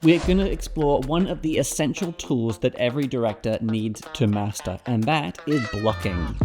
We're going to explore one of the essential tools that every director needs to master, and that is blocking.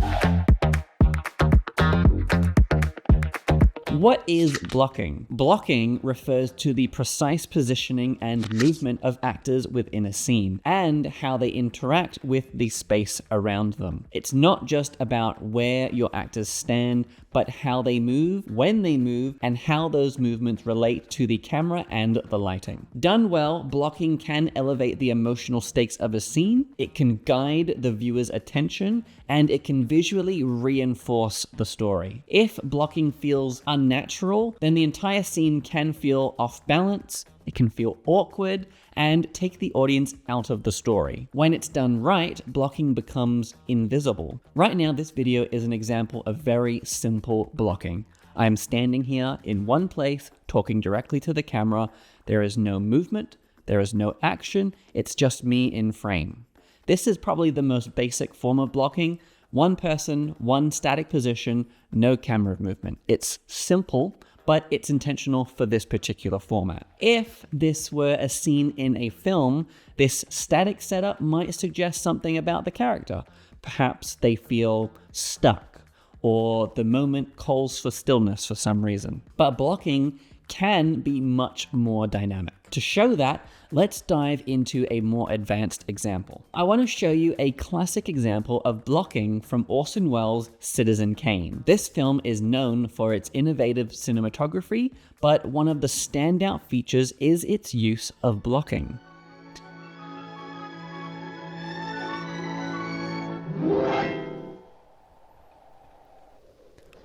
What is blocking? Blocking refers to the precise positioning and movement of actors within a scene and how they interact with the space around them. It's not just about where your actors stand, but how they move, when they move, and how those movements relate to the camera and the lighting. Done well, blocking can elevate the emotional stakes of a scene, it can guide the viewer's attention, and it can visually reinforce the story. If blocking feels unnatural, then the entire scene can feel off balance, it can feel awkward, and take the audience out of the story. When it's done right, blocking becomes invisible. Right now, this video is an example of very simple blocking. I am standing here in one place, talking directly to the camera. There is no movement, there is no action, it's just me in frame. This is probably the most basic form of blocking. One person, one static position, no camera movement. It's simple, but it's intentional for this particular format. If this were a scene in a film, this static setup might suggest something about the character. Perhaps they feel stuck, or the moment calls for stillness for some reason. But blocking can be much more dynamic. To show that, let's dive into a more advanced example. I want to show you a classic example of blocking from Orson Welles' Citizen Kane. This film is known for its innovative cinematography, but one of the standout features is its use of blocking.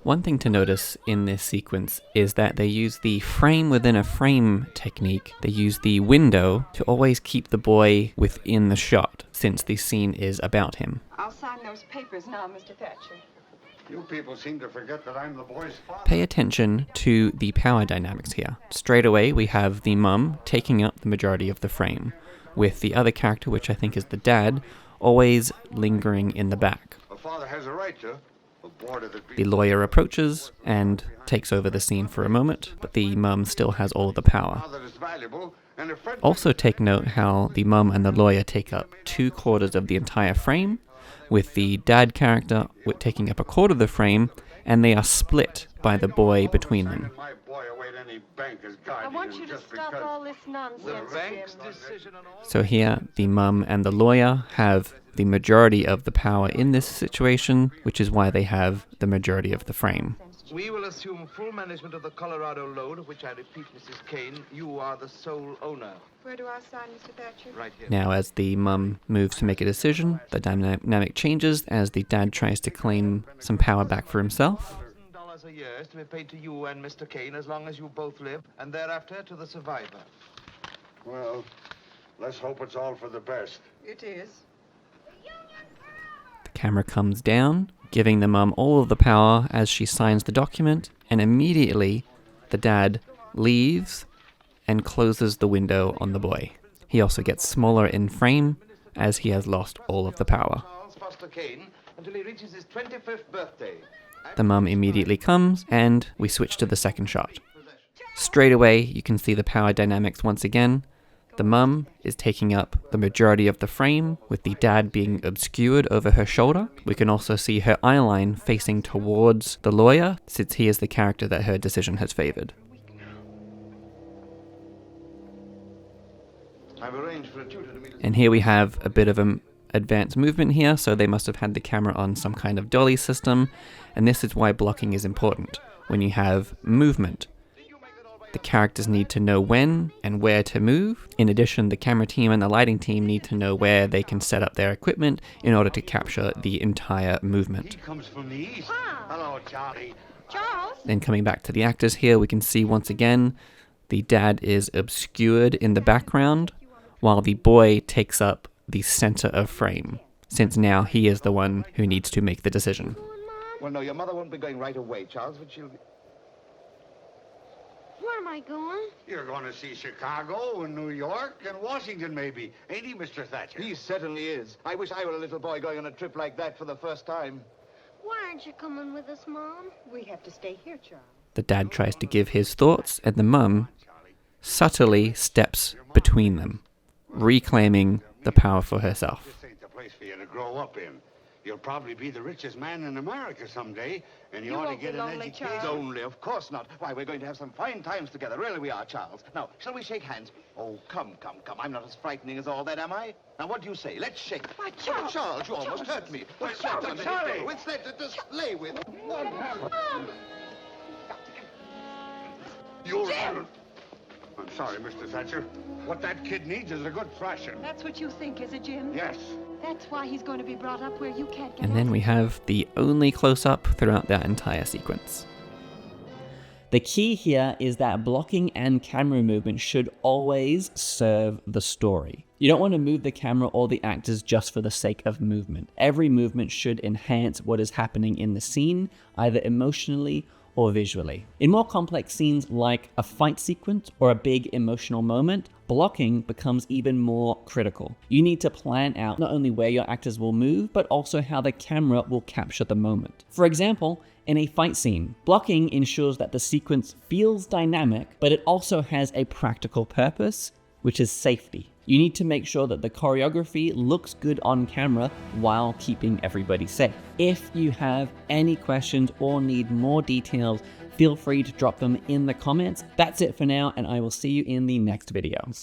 One thing to notice in this sequence is that they use the frame within a frame technique. They use the window to always keep the boy within the shot, since the scene is about him. I'll sign those papers now, Mr. Thatcher. You people seem to forget that I'm the boy's father. Pay attention to the power dynamics here. Straight away, we have the mum taking up the majority of the frame, with the other character, which I think is the dad, always lingering in the back. A father has a right to. The lawyer approaches and takes over the scene for a moment, but the mum still has all the power. Also take note how the mum and the lawyer take up 2/4 of the entire frame, with the dad character taking up 1/4 of the frame, and they are split by the boy between them. I want you to stop all this nonsense, Jim. So here, the mum and the lawyer have the majority of the power in this situation, which is why they have the majority of the frame. We will assume full management of the Colorado load, of which I repeat, Mrs. Kane, you are the sole owner. Where do I sign, Mr. Thatcher? Right here. Now, as the mum moves to make a decision, the dynamic changes as the dad tries to claim some power back for himself. $1,000 a year is to be paid to you and Mr. Kane as long as you both live, and thereafter to the survivor. Well, let's hope it's all for the best. It is. The camera comes down, giving the mum all of the power as she signs the document, and immediately the dad leaves and closes the window on the boy. He also gets smaller in frame as he has lost all of the power. Foster Kane until he reaches his 25th birthday. The mum immediately comes, and we switch to the second shot. Straight away, you can see the power dynamics once again. The mum is taking up the majority of the frame, with the dad being obscured over her shoulder. We can also see her eyeline facing towards the lawyer, since he is the character that her decision has favored. I've arranged for a tutor to meet us. And here we have a bit of an advanced movement here, so they must have had the camera on some kind of dolly system, and this is why blocking is important. When you have movement, the characters need to know when and where to move. In addition, the camera team and the lighting team need to know where they can set up their equipment in order to capture the entire movement. He comes from the east. Wow. Hello, Charlie. Charles? Then coming back to the actors here, we can see once again the dad is obscured in the background, while the boy takes up the center of frame, since now he is the one who needs to make the decision. Well, no, your mother won't be going right away, Charles, but she'll... Where am I going? You're going to see Chicago and New York and Washington, maybe. Ain't he, Mr. Thatcher? He certainly is. I wish I were a little boy going on a trip like that for the first time. Why aren't you coming with us, Mom? We have to stay here, Charles. The dad tries to give his thoughts, and the mum subtly steps between them, reclaiming the power for herself. This ain't the place for you to grow up in. You'll probably be the richest man in America someday, and you ought to get an education. Lonely, of course not. Why, we're going to have some fine times together. Really we are, Charles. Now, shall we shake hands? Oh, come. I'm not as frightening as all that, am I? Now, what do you say? Let's shake. Why, Charles. Charles, you almost hurt me. What's that on the table? What's that to display with? You're... I'm sorry, Mr. Thatcher. What that kid needs is a good thrashing. That's what you think, is it, Jim? Yes. That's why he's going to be brought up where you can't get And then we have the only close-up throughout that entire sequence. The key here is that blocking and camera movement should always serve the story. You don't want to move the camera or the actors just for the sake of movement. Every movement should enhance what is happening in the scene, either emotionally or visually. In more complex scenes like a fight sequence or a big emotional moment, blocking becomes even more critical. You need to plan out not only where your actors will move, but also how the camera will capture the moment. For example, in a fight scene, blocking ensures that the sequence feels dynamic, but it also has a practical purpose, which is safety. You need to make sure that the choreography looks good on camera while keeping everybody safe. If you have any questions or need more details, feel free to drop them in the comments. That's it for now, and I will see you in the next video.